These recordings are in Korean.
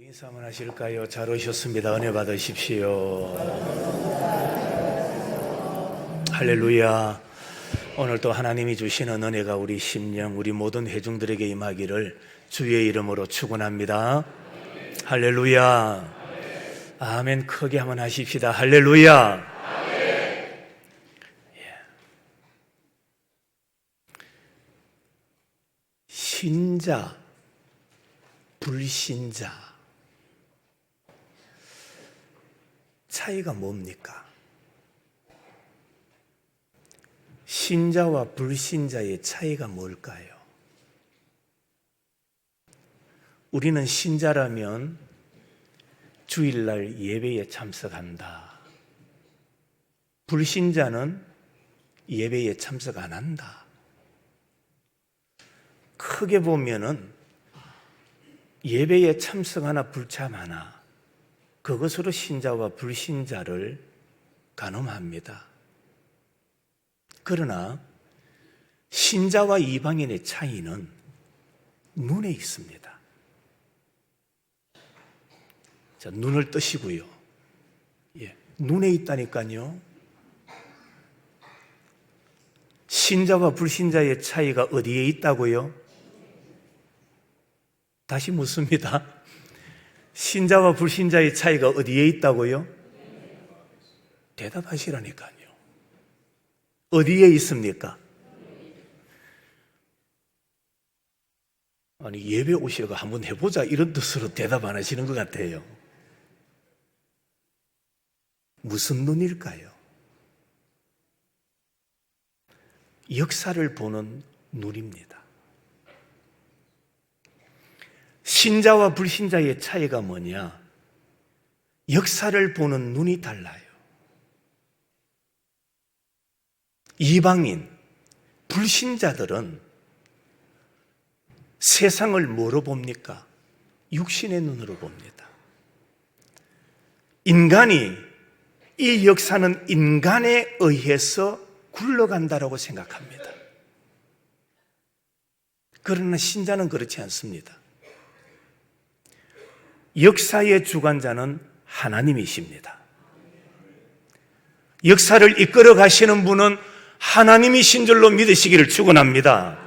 인사 한번 하실까요? 잘 오셨습니다. 은혜 받으십시오. 할렐루야. 오늘 또 하나님이 주시는 은혜가 우리 심령, 우리 모든 회중들에게 임하기를 주의 이름으로 축원합니다. 할렐루야. 아멘. 크게 한번 하십시다. 할렐루야. 신자, 불신자 차이가 뭡니까? 신자와 불신자의 차이가 뭘까요? 우리는 신자라면 주일날 예배에 참석한다. 불신자는 예배에 참석 안 한다. 크게 보면은 예배에 참석하나 불참하나 그것으로 신자와 불신자를 가늠합니다. 그러나 신자와 이방인의 차이는 눈에 있습니다. 자, 눈을 뜨시고요. 눈에 있다니까요. 신자와 불신자의 차이가 어디에 있다고요? 다시 묻습니다. 신자와 불신자의 차이가 어디에 있다고요? 대답하시라니까요. 어디에 있습니까? 아니, 예배 오시고 한번 해보자 이런 뜻으로 대답 안 하시는 것 같아요. 무슨 눈일까요? 역사를 보는 눈입니다. 신자와 불신자의 차이가 뭐냐? 역사를 보는 눈이 달라요. 이방인, 불신자들은 세상을 뭐로 봅니까? 육신의 눈으로 봅니다. 인간이, 이 역사는 인간에 의해서 굴러간다라고 생각합니다. 그러나 신자는 그렇지 않습니다. 역사의 주관자는 하나님이십니다. 역사를 이끌어 가시는 분은 하나님이신 줄로 믿으시기를 축원합니다.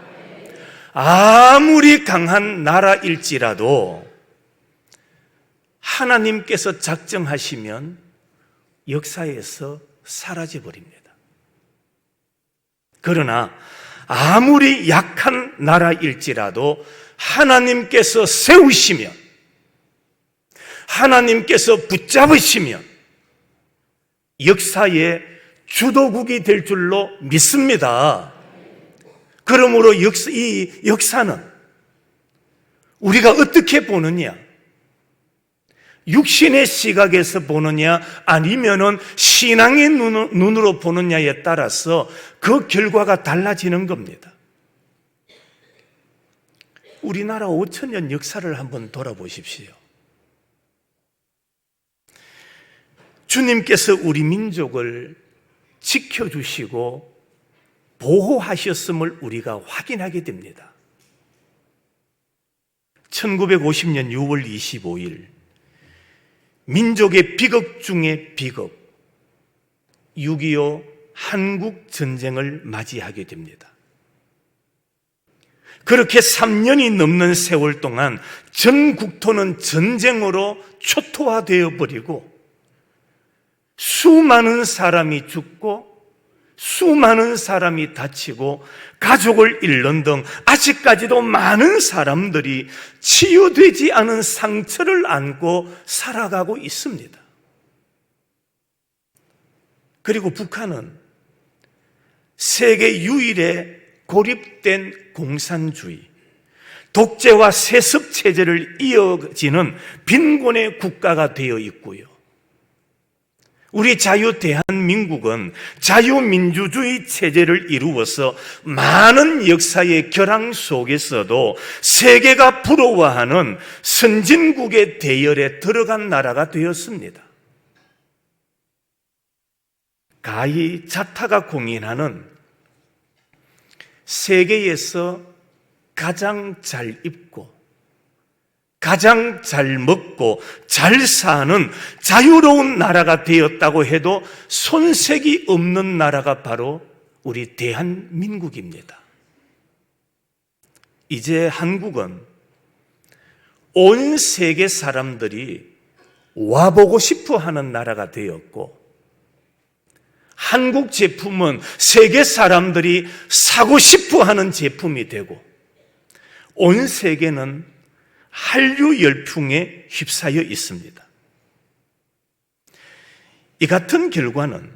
아무리 강한 나라일지라도 하나님께서 작정하시면 역사에서 사라져버립니다. 그러나 아무리 약한 나라일지라도 하나님께서 세우시면, 하나님께서 붙잡으시면 역사의 주도국이 될 줄로 믿습니다. 그러므로 이 역사는 우리가 어떻게 보느냐? 육신의 시각에서 보느냐 아니면은 신앙의 눈으로 보느냐에 따라서 그 결과가 달라지는 겁니다. 우리나라 5,000년 역사를 한번 돌아보십시오. 주님께서 우리 민족을 지켜주시고 보호하셨음을 우리가 확인하게 됩니다. 1950년 6월 25일 민족의 비극 중에 비극, 6.25 한국전쟁을 맞이하게 됩니다. 그렇게 3년이 넘는 세월 동안 전 국토는 전쟁으로 초토화되어 버리고 수많은 사람이 죽고 수많은 사람이 다치고 가족을 잃는 등 아직까지도 많은 사람들이 치유되지 않은 상처를 안고 살아가고 있습니다. 그리고 북한은 세계 유일의 고립된 공산주의, 독재와 세습 체제를 이어지는 빈곤의 국가가 되어 있고요. 우리 자유대한민국은 자유민주주의 체제를 이루어서 많은 역사의 결항 속에서도 세계가 부러워하는 선진국의 대열에 들어간 나라가 되었습니다. 가히 자타가 공인하는 세계에서 가장 잘 입고 가장 잘 먹고 잘 사는 자유로운 나라가 되었다고 해도 손색이 없는 나라가 바로 우리 대한민국입니다. 이제 한국은 온 세계 사람들이 와보고 싶어 하는 나라가 되었고, 한국 제품은 세계 사람들이 사고 싶어 하는 제품이 되고, 온 세계는 한류 열풍에 휩싸여 있습니다. 이 같은 결과는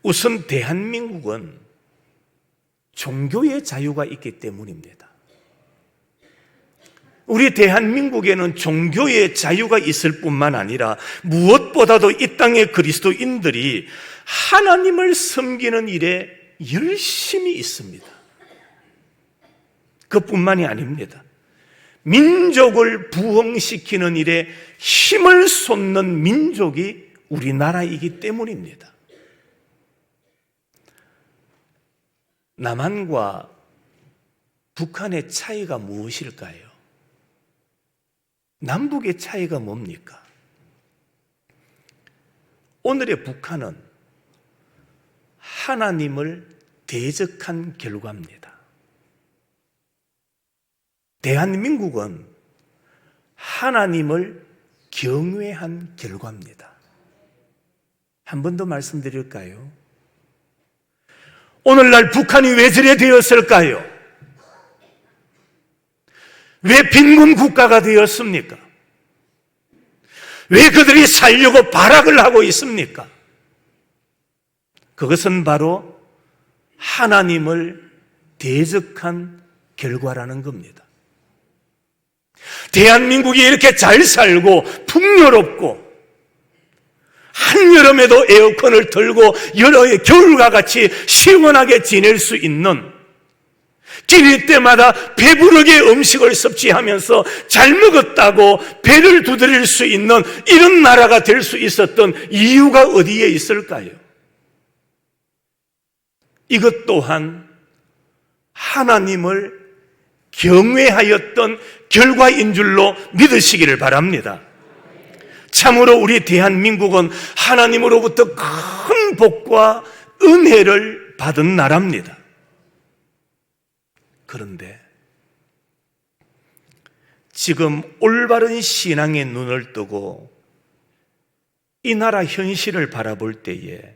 우선 대한민국은 종교의 자유가 있기 때문입니다. 우리 대한민국에는 종교의 자유가 있을 뿐만 아니라 무엇보다도 이 땅의 그리스도인들이 하나님을 섬기는 일에 열심히 있습니다. 그뿐만이 아닙니다. 민족을 부흥시키는 일에 힘을 쏟는 민족이 우리나라이기 때문입니다. 남한과 북한의 차이가 무엇일까요? 남북의 차이가 뭡니까? 오늘의 북한은 하나님을 대적한 결과입니다. 대한민국은 하나님을 경외한 결과입니다. 한 번 더 말씀드릴까요? 오늘날 북한이 왜 저래 되었을까요? 왜 빈곤 국가가 되었습니까? 왜 그들이 살려고 발악을 하고 있습니까? 그것은 바로 하나님을 대적한 결과라는 겁니다. 대한민국이 이렇게 잘 살고 풍요롭고 한여름에도 에어컨을 틀고 여름에 겨울과 같이 시원하게 지낼 수 있는, 기니 때마다 배부르게 음식을 섭취하면서 잘 먹었다고 배를 두드릴 수 있는 이런 나라가 될 수 있었던 이유가 어디에 있을까요? 이것 또한 하나님을 경외하였던 결과인 줄로 믿으시기를 바랍니다. 참으로 우리 대한민국은 하나님으로부터 큰 복과 은혜를 받은 나라입니다. 그런데 지금 올바른 신앙의 눈을 뜨고 이 나라 현실을 바라볼 때에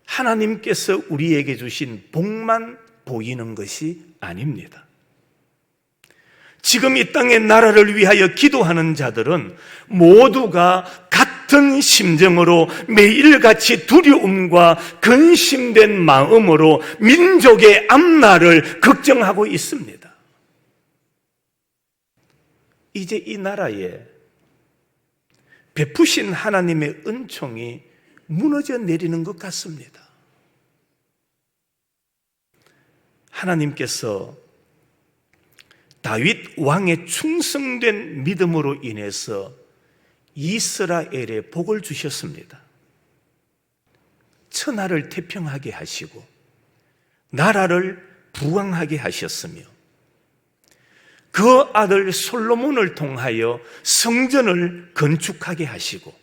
하나님께서 우리에게 주신 복만 보이는 것이 아닙니다. 지금 이 땅의 나라를 위하여 기도하는 자들은 모두가 같은 심정으로 매일같이 두려움과 근심된 마음으로 민족의 앞날을 걱정하고 있습니다. 이제 이 나라에 베푸신 하나님의 은총이 무너져 내리는 것 같습니다. 하나님께서 다윗 왕의 충성된 믿음으로 인해서 이스라엘에 복을 주셨습니다. 천하를 태평하게 하시고 나라를 부강하게 하셨으며 그 아들 솔로몬을 통하여 성전을 건축하게 하시고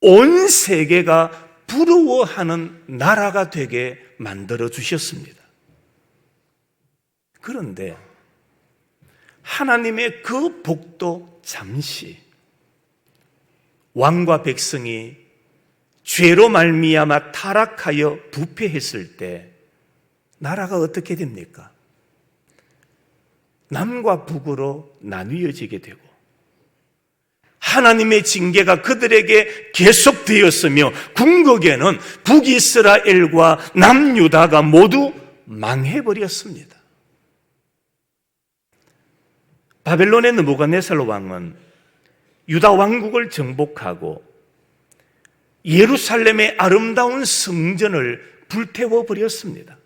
온 세계가 부러워하는 나라가 되게 만들어 주셨습니다. 그런데 하나님의 그 복도 잠시 왕과 백성이 죄로 말미암아 타락하여 부패했을 때 나라가 어떻게 됩니까? 남과 북으로 나뉘어지게 되고 하나님의 징계가 그들에게 계속되었으며 궁극에는 북이스라엘과 남유다가 모두 망해버렸습니다. 바벨론의 느부갓네살 왕은 유다 왕국을 정복하고 예루살렘의 아름다운 성전을 불태워 버렸습니다.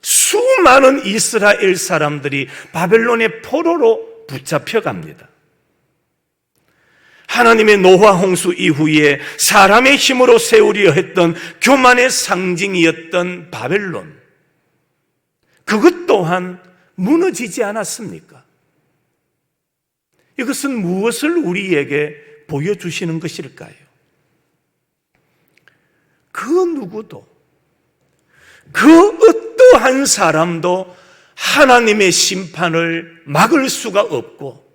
수많은 이스라엘 사람들이 바벨론의 포로로 붙잡혀갑니다. 하나님의 노아 홍수 이후에 사람의 힘으로 세우려 했던 교만의 상징이었던 바벨론, 그것 또한 무너지지 않았습니까? 이것은 무엇을 우리에게 보여주시는 것일까요? 그 누구도, 그 어떠한 사람도 하나님의 심판을 막을 수가 없고,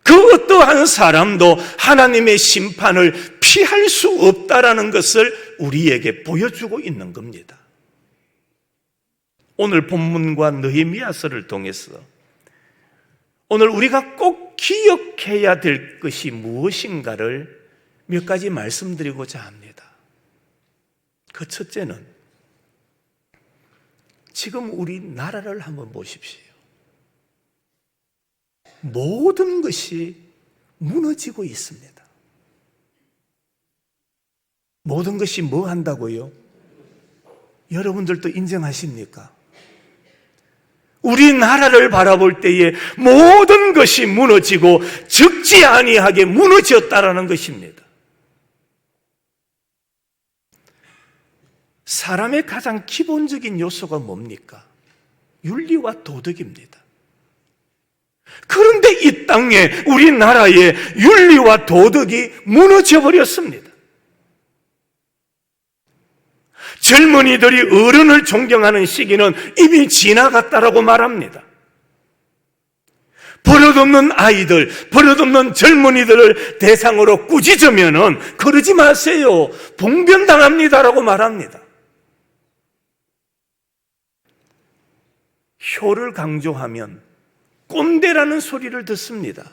그 어떠한 사람도 하나님의 심판을 피할 수 없다라는 것을 우리에게 보여주고 있는 겁니다. 오늘 본문과 느헤미야서를 통해서 오늘 우리가 꼭 기억해야 될 것이 무엇인가를 몇 가지 말씀드리고자 합니다. 그 첫째는 지금 우리 나라를 한번 보십시오. 모든 것이 무너지고 있습니다. 모든 것이 뭐 한다고요? 여러분들도 인정하십니까? 우리나라를 바라볼 때에 모든 것이 무너지고 적지 아니하게 무너졌다라는 것입니다. 사람의 가장 기본적인 요소가 뭡니까? 윤리와 도덕입니다. 그런데 이 땅에 우리나라의 윤리와 도덕이 무너져 버렸습니다. 젊은이들이 어른을 존경하는 시기는 이미 지나갔다라고 말합니다. 버릇없는 아이들, 버릇없는 젊은이들을 대상으로 꾸짖으면은 그러지 마세요. 봉변당합니다라고 말합니다. 효를 강조하면 꼰대라는 소리를 듣습니다.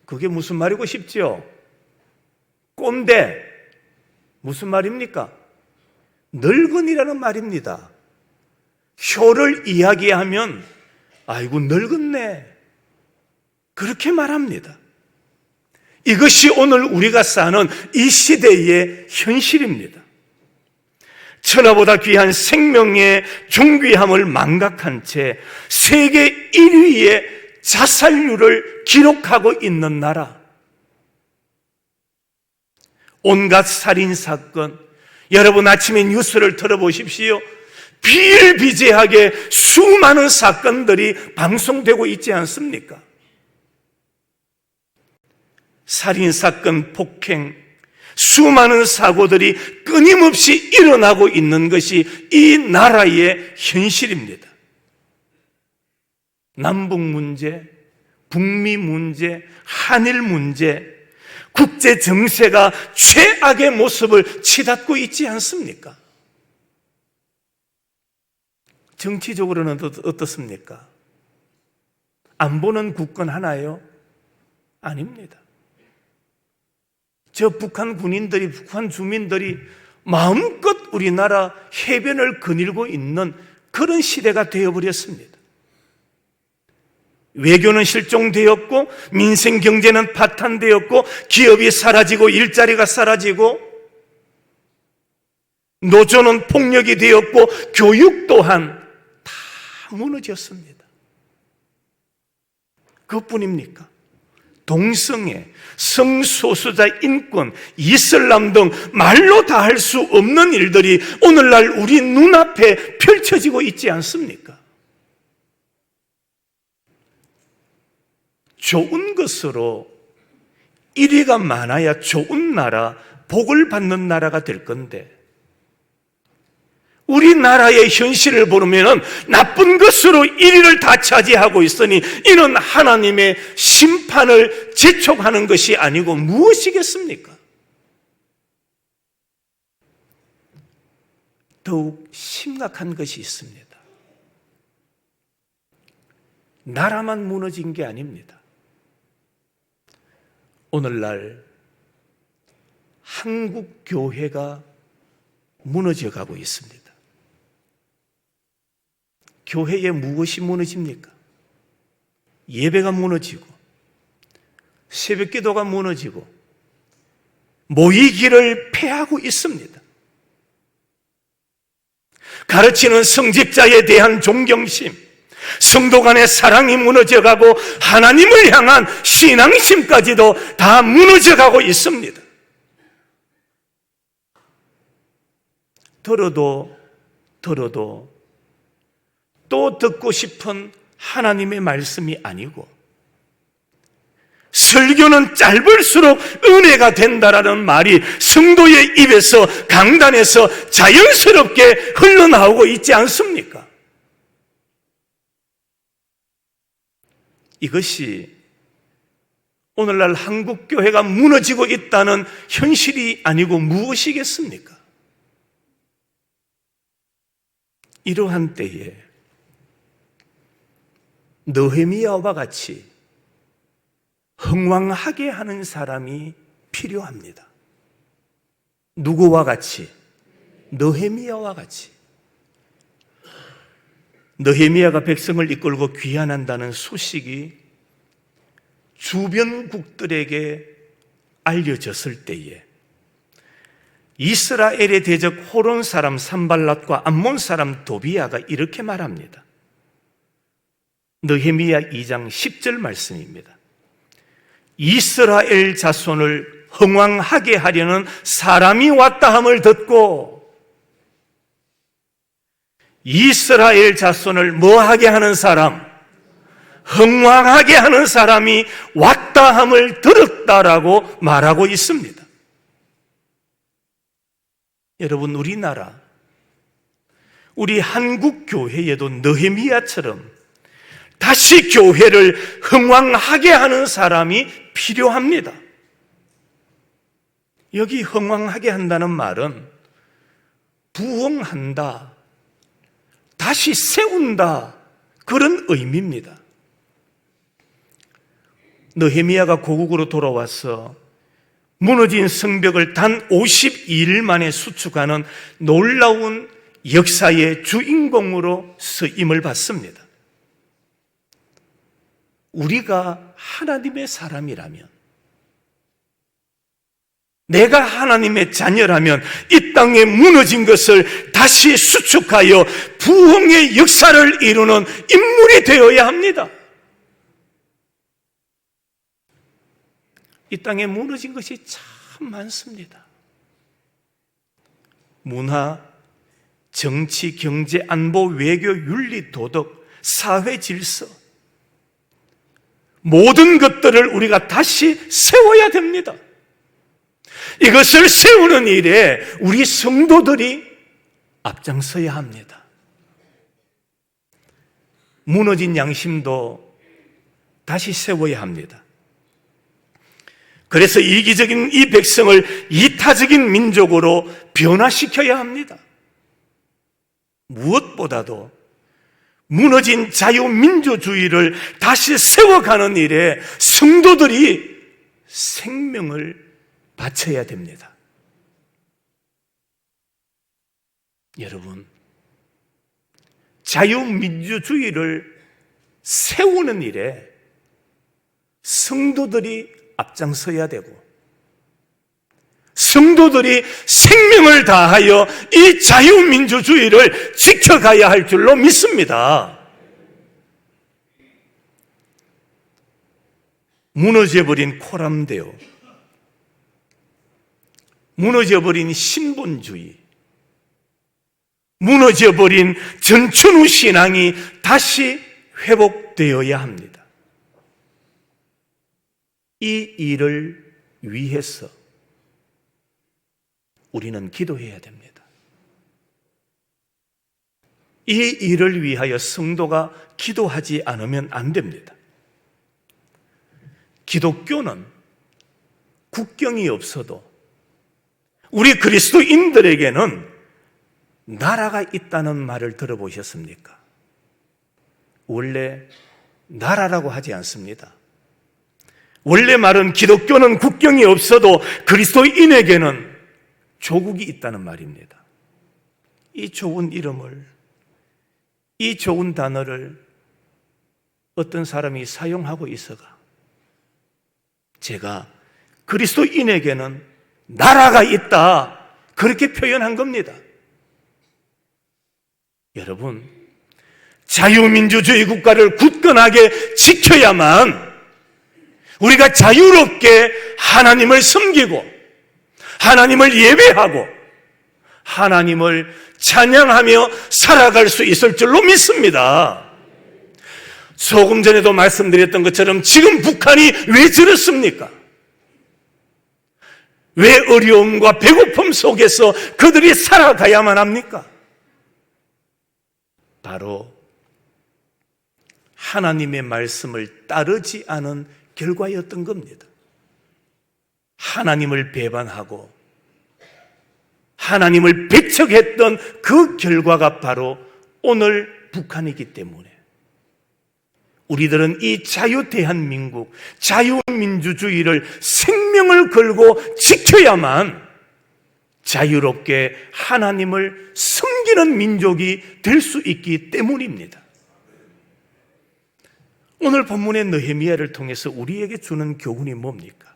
그게 무슨 말이고 싶죠? 꼰대. 무슨 말입니까? 늙은이라는 말입니다. 효를 이야기하면 아이고 늙었네, 그렇게 말합니다. 이것이 오늘 우리가 사는 이 시대의 현실입니다. 천하보다 귀한 생명의 존귀함을 망각한 채 세계 1위의 자살률을 기록하고 있는 나라, 온갖 살인사건, 여러분 아침에 뉴스를 들어보십시오. 비일비재하게 수많은 사건들이 방송되고 있지 않습니까? 살인사건, 폭행, 수많은 사고들이 끊임없이 일어나고 있는 것이 이 나라의 현실입니다. 남북 문제, 북미 문제, 한일 문제, 국제 정세가 최악의 모습을 치닫고 있지 않습니까? 정치적으로는 어떻습니까? 안보는 굳건 하나요? 아닙니다. 저 북한 군인들이, 북한 주민들이 마음껏 우리나라 해변을 거닐고 있는 그런 시대가 되어버렸습니다. 외교는 실종되었고, 민생 경제는 파탄되었고, 기업이 사라지고 일자리가 사라지고, 노조는 폭력이 되었고, 교육 또한 다 무너졌습니다. 그것뿐입니까? 동성애, 성소수자 인권, 이슬람 등 말로 다 할 수 없는 일들이 오늘날 우리 눈앞에 펼쳐지고 있지 않습니까? 좋은 것으로 1위가 많아야 좋은 나라, 복을 받는 나라가 될 건데, 우리나라의 현실을 보면 나쁜 것으로 1위를 다 차지하고 있으니 이는 하나님의 심판을 재촉하는 것이 아니고 무엇이겠습니까? 더욱 심각한 것이 있습니다. 나라만 무너진 게 아닙니다. 오늘날 한국 교회가 무너져 가고 있습니다. 교회에 무엇이 무너집니까? 예배가 무너지고, 새벽 기도가 무너지고, 모이기를 폐하고 있습니다. 가르치는 성직자에 대한 존경심, 성도 간의 사랑이 무너져가고 하나님을 향한 신앙심까지도 다 무너져가고 있습니다. 들어도 또 듣고 싶은 하나님의 말씀이 아니고, 설교는 짧을수록 은혜가 된다라는 말이 성도의 입에서, 강단에서 자연스럽게 흘러나오고 있지 않습니까? 이것이 오늘날 한국교회가 무너지고 있다는 현실이 아니고 무엇이겠습니까? 이러한 때에 느헤미야와 같이 흥왕하게 하는 사람이 필요합니다. 누구와 같이? 느헤미야와 같이. 느헤미야가 백성을 이끌고 귀환한다는 소식이 주변국들에게 알려졌을 때에 이스라엘의 대적 호론 사람 산발랏과 암몬 사람 도비야가 이렇게 말합니다. 느헤미야 2장 10절 말씀입니다. 이스라엘 자손을 흥왕하게 하려는 사람이 왔다 함을 듣고, 이스라엘 자손을 뭐하게 하는 사람? 흥왕하게 하는 사람이 왔다 함을 들었다라고 말하고 있습니다. 여러분, 우리나라, 우리 한국 교회에도 느헤미야처럼 다시 교회를 흥왕하게 하는 사람이 필요합니다. 여기 흥왕하게 한다는 말은 부흥한다, 다시 세운다, 그런 의미입니다. 느헤미야가 고국으로 돌아와서 무너진 성벽을 단 52일 만에 수축하는 놀라운 역사의 주인공으로 쓰임을 받습니다. 우리가 하나님의 사람이라면, 내가 하나님의 자녀라면 이 땅에 무너진 것을 다시 수축하여 부흥의 역사를 이루는 인물이 되어야 합니다. 이 땅에 무너진 것이 참 많습니다. 문화, 정치, 경제, 안보, 외교, 윤리, 도덕, 사회 질서, 모든 것들을 우리가 다시 세워야 됩니다. 이것을 세우는 일에 우리 성도들이 앞장서야 합니다. 무너진 양심도 다시 세워야 합니다. 그래서 이기적인 이 백성을 이타적인 민족으로 변화시켜야 합니다. 무엇보다도 무너진 자유민주주의를 다시 세워가는 일에 성도들이 생명을 바쳐야 됩니다. 여러분, 자유민주주의를 세우는 일에 성도들이 앞장서야 되고, 성도들이 생명을 다하여 이 자유민주주의를 지켜가야 할 줄로 믿습니다. 무너져버린 코람데오, 무너져버린 신본주의, 무너져버린 전천후 신앙이 다시 회복되어야 합니다. 이 일을 위해서 우리는 기도해야 됩니다. 이 일을 위하여 성도가 기도하지 않으면 안 됩니다. 기독교는 국경이 없어도 우리 그리스도인들에게는 나라가 있다는 말을 들어보셨습니까? 원래 나라라고 하지 않습니다. 원래 말은 기독교는 국경이 없어도 그리스도인에게는 조국이 있다는 말입니다. 이 좋은 이름을, 이 좋은 단어를 어떤 사람이 사용하고 있어가 제가 그리스도인에게는 나라가 있다, 그렇게 표현한 겁니다. 여러분, 자유민주주의 국가를 굳건하게 지켜야만 우리가 자유롭게 하나님을 섬기고 하나님을 예배하고 하나님을 찬양하며 살아갈 수 있을 줄로 믿습니다. 조금 전에도 말씀드렸던 것처럼 지금 북한이 왜 저렇습니까? 왜 어려움과 배고픔 속에서 그들이 살아가야만 합니까? 바로 하나님의 말씀을 따르지 않은 결과였던 겁니다. 하나님을 배반하고 하나님을 배척했던 그 결과가 바로 오늘 북한이기 때문에 우리들은 이 자유대한민국, 자유민주주의를 생명을 걸고 지켜야만 자유롭게 하나님을 섬기는 민족이 될 수 있기 때문입니다. 오늘 본문의 느헤미야를 통해서 우리에게 주는 교훈이 뭡니까?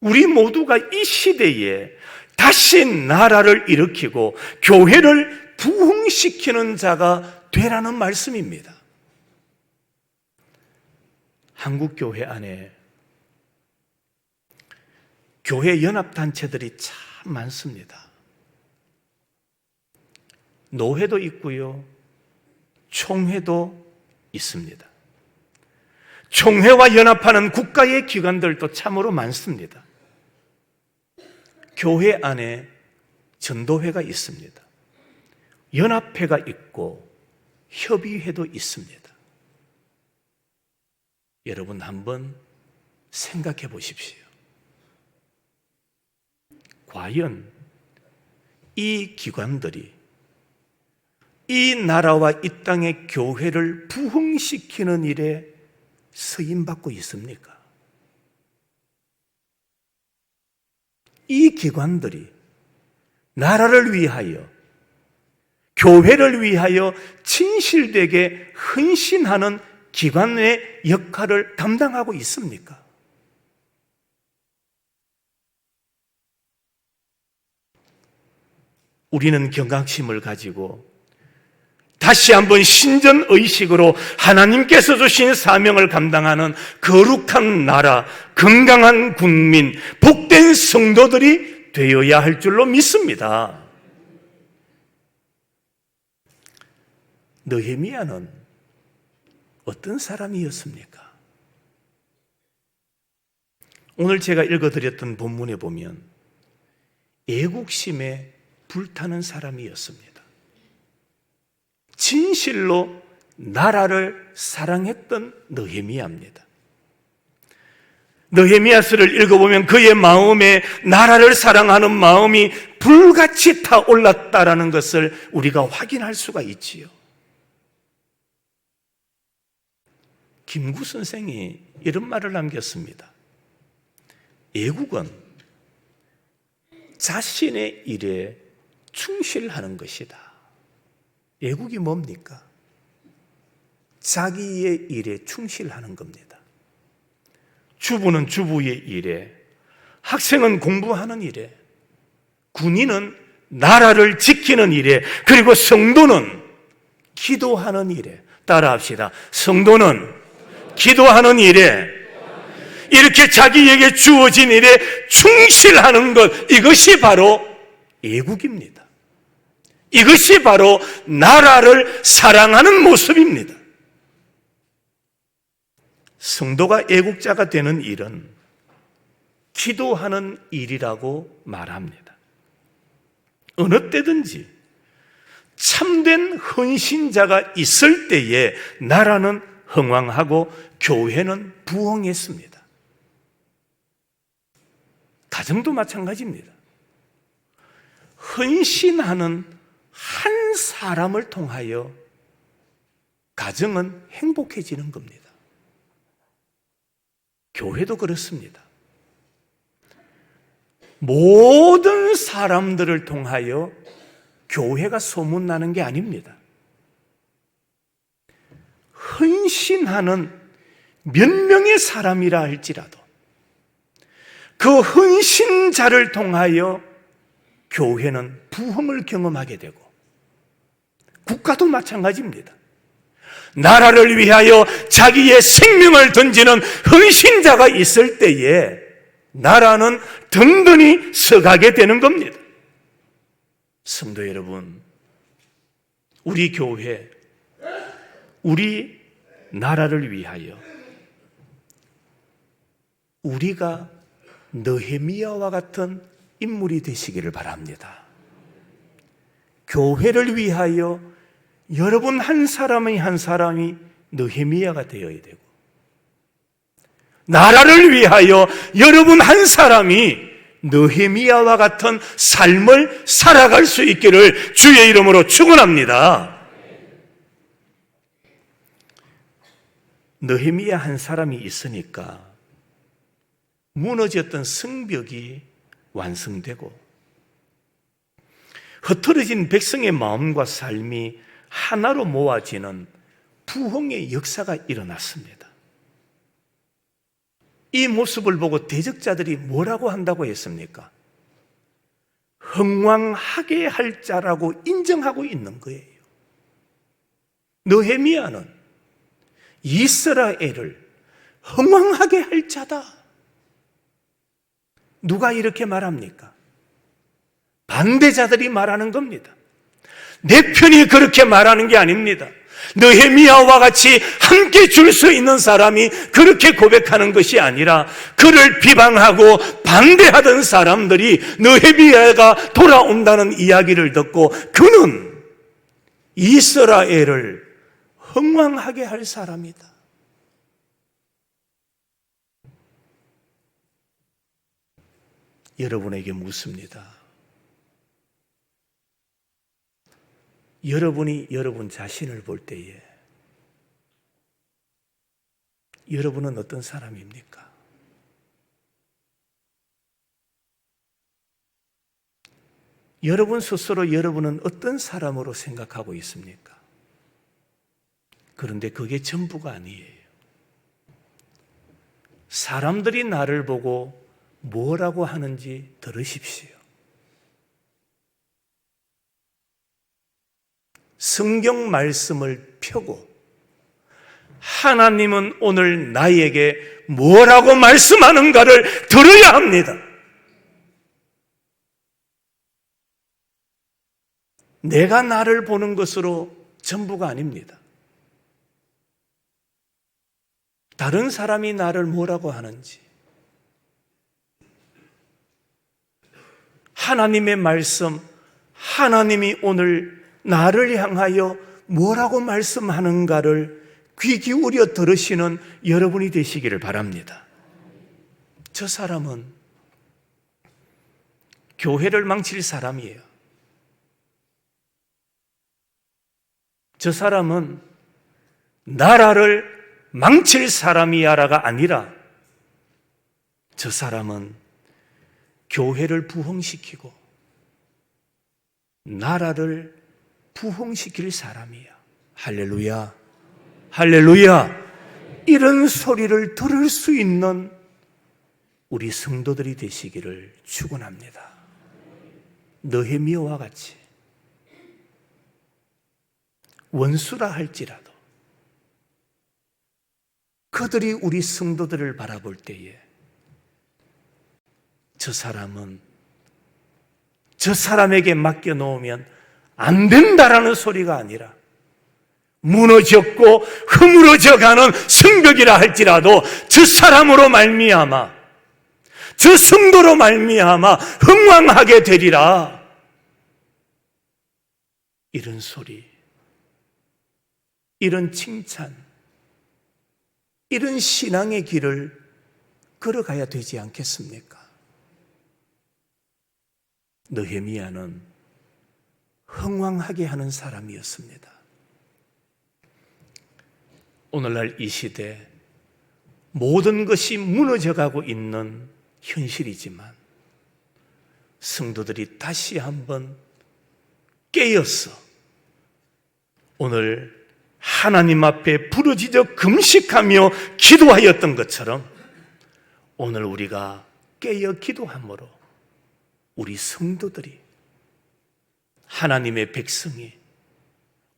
우리 모두가 이 시대에 다시 나라를 일으키고 교회를 부흥시키는 자가 되라는 말씀입니다. 한국교회 안에 교회 연합단체들이 참 많습니다. 노회도 있고요, 총회도 있습니다. 총회와 연합하는 국가의 기관들도 참으로 많습니다. 교회 안에 전도회가 있습니다. 연합회가 있고 협의회도 있습니다. 여러분 한번 생각해 보십시오. 과연 이 기관들이 이 나라와 이 땅의 교회를 부흥시키는 일에 쓰임받고 있습니까? 이 기관들이 나라를 위하여, 교회를 위하여 진실되게 헌신하는 기관의 역할을 감당하고 있습니까? 우리는 경각심을 가지고 다시 한번 신전의식으로 하나님께서 주신 사명을 감당하는 거룩한 나라, 건강한 국민, 복된 성도들이 되어야 할 줄로 믿습니다. 느헤미야는 어떤 사람이었습니까? 오늘 제가 읽어드렸던 본문에 보면 애국심에 불타는 사람이었습니다. 진실로 나라를 사랑했던 느헤미야입니다. 느헤미야서를 읽어보면 그의 마음에 나라를 사랑하는 마음이 불같이 타올랐다라는 것을 우리가 확인할 수가 있지요. 김구 선생이 이런 말을 남겼습니다. 애국은 자신의 일에 충실하는 것이다. 애국이 뭡니까? 자기의 일에 충실하는 겁니다. 주부는 주부의 일에, 학생은 공부하는 일에, 군인은 나라를 지키는 일에, 그리고 성도는 기도하는 일에. 따라합시다. 성도는 기도하는 일에, 이렇게 자기에게 주어진 일에 충실하는 것, 이것이 바로 애국입니다. 이것이 바로 나라를 사랑하는 모습입니다. 성도가 애국자가 되는 일은 기도하는 일이라고 말합니다. 어느 때든지 참된 헌신자가 있을 때에 나라는 흥왕하고 교회는 부흥했습니다. 가정도 마찬가지입니다. 헌신하는 한 사람을 통하여 가정은 행복해지는 겁니다. 교회도 그렇습니다. 모든 사람들을 통하여 교회가 소문나는 게 아닙니다. 헌신하는 몇 명의 사람이라 할지라도 그 헌신자를 통하여 교회는 부흥을 경험하게 되고, 국가도 마찬가지입니다. 나라를 위하여 자기의 생명을 던지는 헌신자가 있을 때에 나라는 든든히 서가게 되는 겁니다. 성도 여러분, 우리 교회, 우리 나라를 위하여 우리가 느헤미야와 같은 인물이 되시기를 바랍니다. 교회를 위하여 여러분 한 사람이 한 사람이 느헤미야가 되어야 되고, 나라를 위하여 여러분 한 사람이 느헤미야와 같은 삶을 살아갈 수 있기를 주의 이름으로 축원합니다. 느헤미야 한 사람이 있으니까 무너졌던 성벽이 완성되고 흩어진 백성의 마음과 삶이 하나로 모아지는 부흥의 역사가 일어났습니다. 이 모습을 보고 대적자들이 뭐라고 한다고 했습니까? 흥왕하게 할 자라고 인정하고 있는 거예요. 느헤미야는 이스라엘을 흥왕하게 할 자다. 누가 이렇게 말합니까? 반대자들이 말하는 겁니다. 내 편이 그렇게 말하는 게 아닙니다. 느헤미야와 같이 함께 줄 수 있는 사람이 그렇게 고백하는 것이 아니라 그를 비방하고 반대하던 사람들이 느헤미야가 돌아온다는 이야기를 듣고 그는 이스라엘을 흥왕하게 할 사람이다. 여러분에게 묻습니다. 여러분이 여러분 자신을 볼 때에 여러분은 어떤 사람입니까? 여러분 스스로 여러분은 어떤 사람으로 생각하고 있습니까? 그런데 그게 전부가 아니에요. 사람들이 나를 보고 뭐라고 하는지 들으십시오. 성경 말씀을 펴고 하나님은 오늘 나에게 뭐라고 말씀하는가를 들어야 합니다. 내가 나를 보는 것으로 전부가 아닙니다. 다른 사람이 나를 뭐라고 하는지, 하나님의 말씀, 하나님이 오늘 나를 향하여 뭐라고 말씀하는가를 귀 기울여 들으시는 여러분이 되시기를 바랍니다. 저 사람은 교회를 망칠 사람이에요. 저 사람은 나라를 망칠 사람이야라가 아니라 저 사람은 교회를 부흥시키고 나라를 부흥시킬 사람이야. 할렐루야, 할렐루야. 이런 소리를 들을 수 있는 우리 성도들이 되시기를 축원합니다. 느헤미야와 같이 원수라 할지라도 그들이 우리 성도들을 바라볼 때에 저 사람은 저 사람에게 맡겨놓으면 안 된다라는 소리가 아니라 무너졌고 허물어져가는 성벽이라 할지라도 저 사람으로 말미암아 저 성도로 말미암아 흥왕하게 되리라. 이런 소리, 이런 칭찬, 이런 신앙의 길을 걸어가야 되지 않겠습니까? 느헤미야는 흥왕하게 하는 사람이었습니다. 오늘날 이 시대 모든 것이 무너져가고 있는 현실이지만 성도들이 다시 한번 깨어서 오늘 하나님 앞에 부르짖어 금식하며 기도하였던 것처럼 오늘 우리가 깨어 기도함으로 우리 성도들이 하나님의 백성이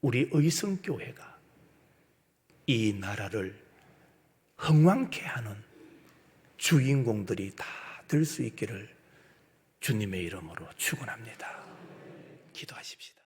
우리 의성교회가 이 나라를 흥왕케 하는 주인공들이 다 될 수 있기를 주님의 이름으로 축원합니다. 기도하십시다.